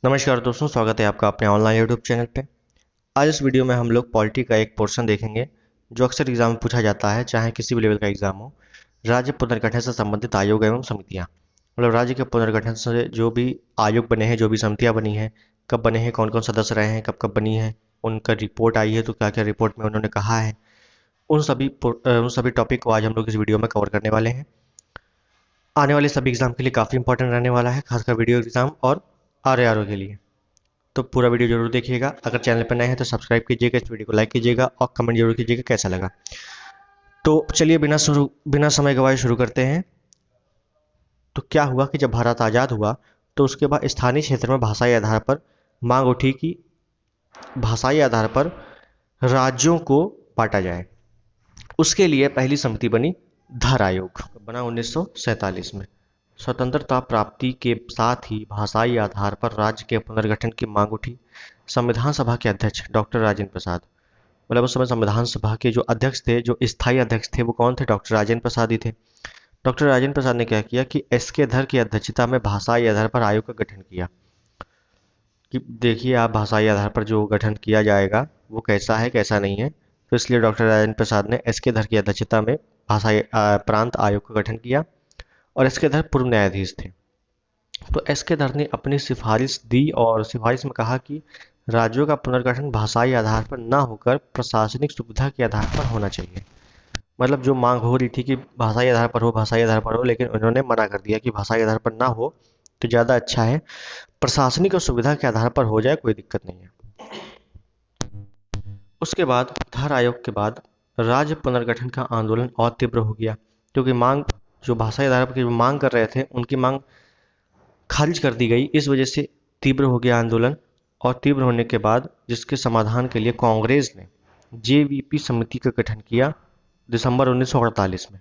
नमस्कार दोस्तों, स्वागत है आपका अपने ऑनलाइन यूट्यूब चैनल पे। आज इस वीडियो में हम लोग पॉलिटी का एक पोर्शन देखेंगे जो अक्सर एग्जाम में पूछा जाता है, चाहे किसी भी लेवल का एग्जाम हो। राज्य पुनर्गठन से संबंधित आयोग एवं समितियां, मतलब राज्य के पुनर्गठन से जो भी आयोग बने हैं, जो भी समितियां बनी हैं, कब बने हैं, कौन कौन सदस्य रहे हैं, कब कब बनी है, उनका रिपोर्ट आई है तो क्या क्या रिपोर्ट में उन्होंने कहा है, उन सभी टॉपिक को आज हम लोग इस वीडियो में कवर करने वाले हैं। आने वाले सभी एग्जाम के लिए काफ़ी इंपॉर्टेंट रहने वाला है, खासकर वीडियो एग्जाम और आर के लिए। तो पूरा वीडियो जरूर देखिएगा। अगर चैनल पर नए हैं तो सब्सक्राइब कीजिएगा, इस वीडियो को लाइक कीजिएगा और कमेंट जरूर कीजिएगा कैसा लगा। तो चलिए बिना समय गवाए शुरू करते हैं। तो क्या हुआ कि जब भारत आज़ाद हुआ तो उसके बाद स्थानीय क्षेत्र में भाषाई आधार पर मांग उठी कि भाषाई आधार पर राज्यों को बांटा जाए। उसके लिए पहली समिति बनी धर आयोग, बना 1947 में। स्वतंत्रता प्राप्ति के साथ ही भाषाई आधार पर राज्य के पुनर्गठन की मांग उठी। संविधान सभा के अध्यक्ष डॉक्टर राजेंद्र प्रसाद, मतलब उस समय संविधान सभा के जो अध्यक्ष थे, जो स्थायी अध्यक्ष थे, वो कौन थे? डॉक्टर राजेंद्र प्रसाद ही थे। डॉक्टर राजेंद्र प्रसाद ने क्या किया कि एस के धर की अध्यक्षता में भाषाई आधार पर आयोग का गठन किया। कि देखिए आप, भाषाई आधार पर जो गठन किया जाएगा वो कैसा है कैसा नहीं है। तो इसलिए डॉक्टर राजेंद्र प्रसाद ने एस के धर की अध्यक्षता में भाषाई प्रांत आयोग का गठन किया। और एस के धर पूर्व न्यायाधीश थे। तो एस के धर ने अपनी सिफारिश दी और सिफारिश में कहा कि राज्यों का पुनर्गठन भाषाई आधार पर न होकर प्रशासनिक सुविधा के आधार पर होना चाहिए। मतलब जो मांग हो रही थी कि भाषाई आधार पर हो, भाषाई आधार पर हो, लेकिन उन्होंने मना कर दिया कि भाषाई आधार पर ना हो तो ज़्यादा अच्छा है, प्रशासनिक और सुविधा के आधार पर हो जाए, कोई दिक्कत नहीं है। उसके बाद धर आयोग के बाद राज्य पुनर्गठन का आंदोलन और तीव्र हो गया, क्योंकि मांग, जो भाषाई आधार पर की मांग कर रहे थे उनकी मांग खारिज कर दी गई। इस वजह से तीव्र हो गया आंदोलन। और तीव्र होने के बाद जिसके समाधान के लिए कांग्रेस ने जेवीपी समिति का गठन किया दिसंबर 1948 में।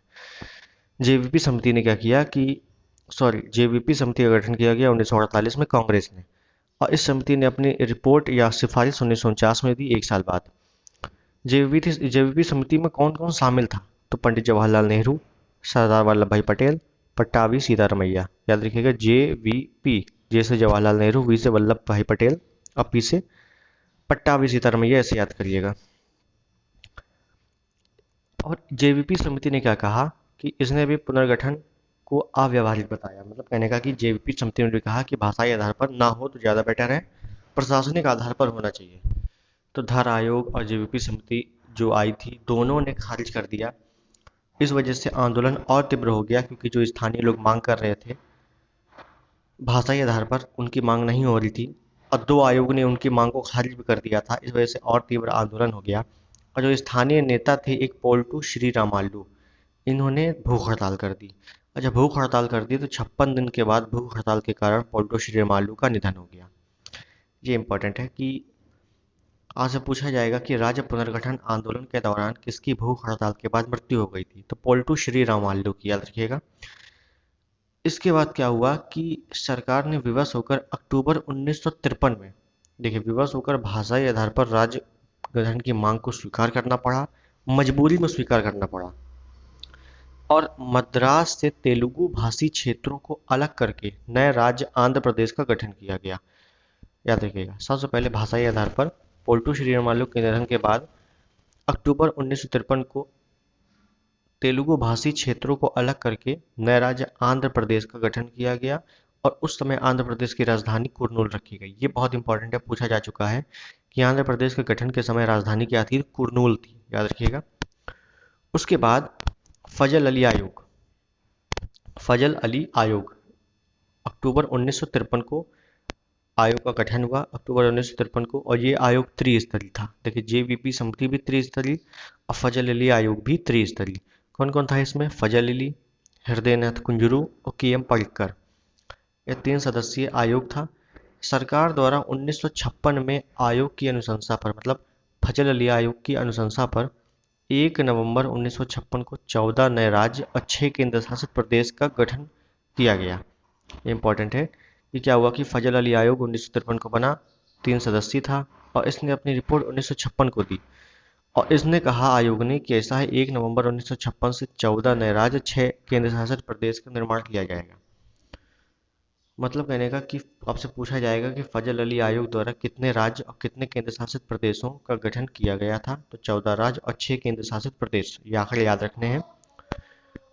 जेवीपी समिति ने क्या किया कि जेवीपी समिति का गठन किया गया 1948 में कांग्रेस ने। और इस समिति ने अपनी रिपोर्ट या सिफारिश 1949 में दी, एक साल बाद। जेवीपी समिति में कौन कौन शामिल था? तो पंडित जवाहरलाल नेहरू, सरदार वल्लभ भाई पटेल, पट्टाभी सीतारमैया। याद रखिएगा, जेवीपी, जे से जवाहरलाल नेहरू, वी से वल्लभ भाई पटेल और पी से पट्टाभी सीतारमैया, ऐसे याद करिएगा। और जेवीपी समिति ने क्या कहा कि इसने भी पुनर्गठन को अव्यावहारिक बताया। मतलब कहने का कि जेवीपी समिति ने भी कहा कि भाषाई आधार पर ना हो तो ज़्यादा बेटर है, प्रशासनिक आधार पर होना चाहिए। तो धर आयोग और जेवीपी समिति जो आई थी, दोनों ने खारिज कर दिया। इस वजह से आंदोलन और तीव्र हो गया, क्योंकि जो स्थानीय लोग मांग कर रहे थे भाषाई आधार पर, उनकी मांग नहीं हो रही थी। और दो आयोग ने उनकी मांग को खारिज भी कर दिया था। इस वजह से और तीव्र आंदोलन हो गया। और जो स्थानीय नेता थे, एक पोल्टू श्री रामालू, इन्होंने भूख हड़ताल कर दी। और जब भूख हड़ताल कर दी तो 56 दिन के बाद भूख हड़ताल के कारण पोल्टू श्री रामालू का निधन हो गया। ये इंपॉर्टेंट है कि आज से पूछा जाएगा कि राज्य पुनर्गठन आंदोलन के दौरान किसकी भूख हड़ताल के बाद मृत्यु हो गई थी? तो पोल्टू श्री रामालू की, याद रखिएगा। इसके बाद क्या हुआ कि सरकार ने विवश होकर अक्टूबर 1953 में, देखिए, विवश होकर भाषाई आधार पर राज्य गठन की मांग को स्वीकार करना पड़ा, मजबूरी में स्वीकार करना पड़ा। और मद्रास से तेलुगु भाषी क्षेत्रों को अलग करके नए राज्य आंध्र प्रदेश का गठन किया गया। याद रखिएगा, सबसे पहले भाषाई आधार पर पोल्टू श्रीरामालू के निधन के बाद अक्टूबर 1953 को तेलुगु भाषी क्षेत्रों को अलग करके नए राज्य आंध्र प्रदेश का गठन किया गया। और उस समय आंध्र प्रदेश की राजधानी कुर्नूल रखी गई। ये बहुत इंपॉर्टेंट है, पूछा जा चुका है कि आंध्र प्रदेश के गठन के समय राजधानी क्या थी? कुर्नूल थी, याद रखिएगा। उसके बाद फजल अली आयोग, फजल अली आयोग अक्टूबर 1953 को आयोग का गठन हुआ, अक्टूबर 1953 को। और ये आयोग त्रिस्तरीय था। देखिए, जेवीपी समिति भी त्रिस्तरीय और फजल अली आयोग भी त्रिस्तरीय। कौन कौन था इसमें? फजल अली, हृदयनाथ कुंजरू और के एम पलक्कर। यह 3 सदस्यीय आयोग था। सरकार द्वारा 1956 में आयोग की अनुशंसा पर, मतलब फजल अली आयोग की अनुशंसा पर, 1 नवंबर 1956 को 14 नए राज्य और 6 केंद्र शासित प्रदेश का गठन किया गया। इम्पोर्टेंट है कि क्या हुआ कि फजल अली आयोग 1953 को बना, 3 सदस्यीय था, और इसने अपनी रिपोर्ट 1956 को दी। और इसने कहा, आयोग ने, कि ऐसा है 1 नवंबर 1956 से 14 नए राज्य, 6 केंद्र शासित प्रदेश का निर्माण किया जाएगा। मतलब कहने का कि आपसे पूछा जाएगा कि फजल अली आयोग द्वारा कितने राज्य और कितने केंद्र शासित प्रदेशों का गठन किया गया था। तो 14 राज्य और 6 केंद्र शासित प्रदेश, ये आंकड़े याद रखने हैं।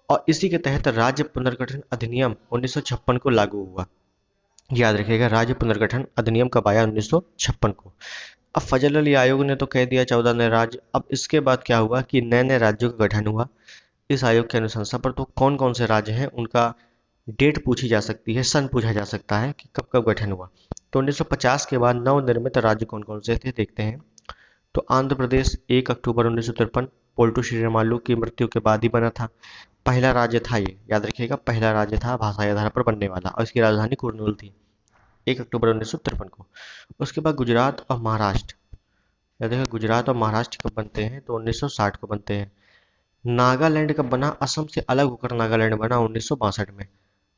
और इसी के तहत राज्य पुनर्गठन अधिनियम 1956 को लागू हुआ। याद रखिएगा, राज्य पुनर्गठन अधिनियम कब आया? 1956 को। अब फजल अली आयोग ने तो कह दिया 14 नए राज्य। अब इसके बाद क्या हुआ कि नए नए राज्यों का गठन हुआ। इस आयोग की अनुशंसा पर तो कौन कौन से राज्य हैं उनका डेट पूछी जा सकती है, सन पूछा जा सकता है कि कब कब गठन हुआ। तो 1950 के बाद नवनिर्मित राज्य कौन कौन से थे, देखते हैं। तो आंध्र प्रदेश 1 अक्टूबर 1953 पोल्टू श्रीरामालू की मृत्यु के बाद ही बना था। पहला राज्य था ये, याद रखिएगा, पहला राज्य था भाषाई आधार पर बनने वाला, और इसकी राजधानी कुर्नूल थी 1 अक्टूबर 1953 को। उसके बाद गुजरात और महाराष्ट्र, याद रखिएगा, गुजरात और महाराष्ट्र कब बनते हैं? तो 1960 को बनते हैं। नागालैंड कब बना? असम से अलग होकर नागालैंड बना 1962 में।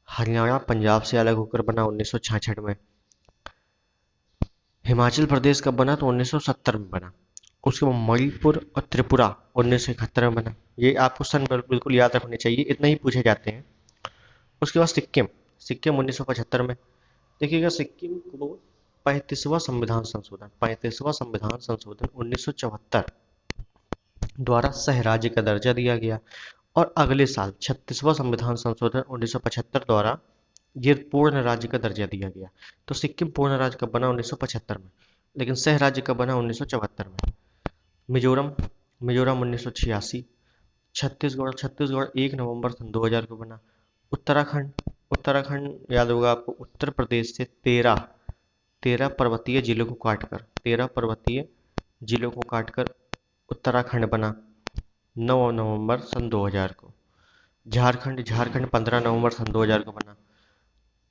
हरियाणा पंजाब से अलग होकर बना 1966 में। हिमाचल प्रदेश कब बना? तो 1970 में बना। उसके बाद मणिपुर और त्रिपुरा 1971 में बना। ये आपको सन बिल्कुल याद रखने चाहिए, इतना ही पूछे जाते हैं। उसके बाद सिक्किम, सिक्किम 1975 में। देखिएगा, सिक्किम को 35वां संविधान संशोधन, 35वां संविधान संशोधन 1974 द्वारा सह राज्य का दर्जा दिया गया। और अगले साल 36वां संविधान संशोधन 1975 द्वारा ये पूर्ण राज्य का दर्जा दिया गया। तो सिक्किम पूर्ण राज्य कब बना? 1975 में। लेकिन सह राज्य कब बना? 1974 में। मिजोरम, मिजोरम 1986। छत्तीसगढ़, छत्तीसगढ़ 1 नवंबर सन 2000 को बना। उत्तराखंड, उत्तराखंड याद होगा आपको, उत्तर प्रदेश से 13 पर्वतीय जिलों को काटकर, 13 पर्वतीय जिलों को काटकर उत्तराखंड बना 9 नवंबर सन 2000 को। झारखंड, झारखंड 15 नवंबर सन 2000 को बना।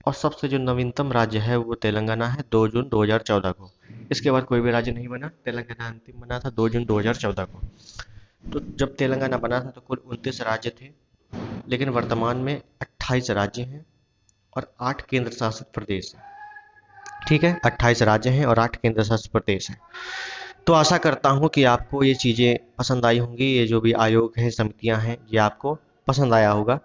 और सबसे जो नवीनतम राज्य है वो तेलंगाना है, 2 जून 2014 को। इसके बाद कोई भी राज्य नहीं बना, तेलंगाना अंतिम बना था 2 जून 2014 को। तो जब तेलंगाना बना था तो कुल 29 राज्य थे, लेकिन वर्तमान में 28 राज्य हैं और 8 केंद्र शासित प्रदेश हैं। ठीक है, 28 राज्य हैं और 8 केंद्र शासित प्रदेश हैं। तो आशा करता हूँ कि आपको ये चीज़ें पसंद आई होंगी, ये जो भी आयोग हैं, समितियाँ हैं, ये आपको पसंद आया होगा।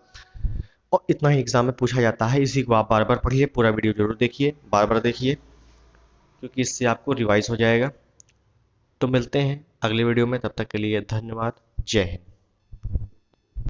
और इतना ही एग्जाम में पूछा जाता है, इसी को आप बार बार पढ़िए, पूरा वीडियो जरूर देखिए, बार बार देखिए, क्योंकि इससे आपको रिवाइज हो जाएगा। तो मिलते हैं अगले वीडियो में, तब तक के लिए धन्यवाद। जय हिंद।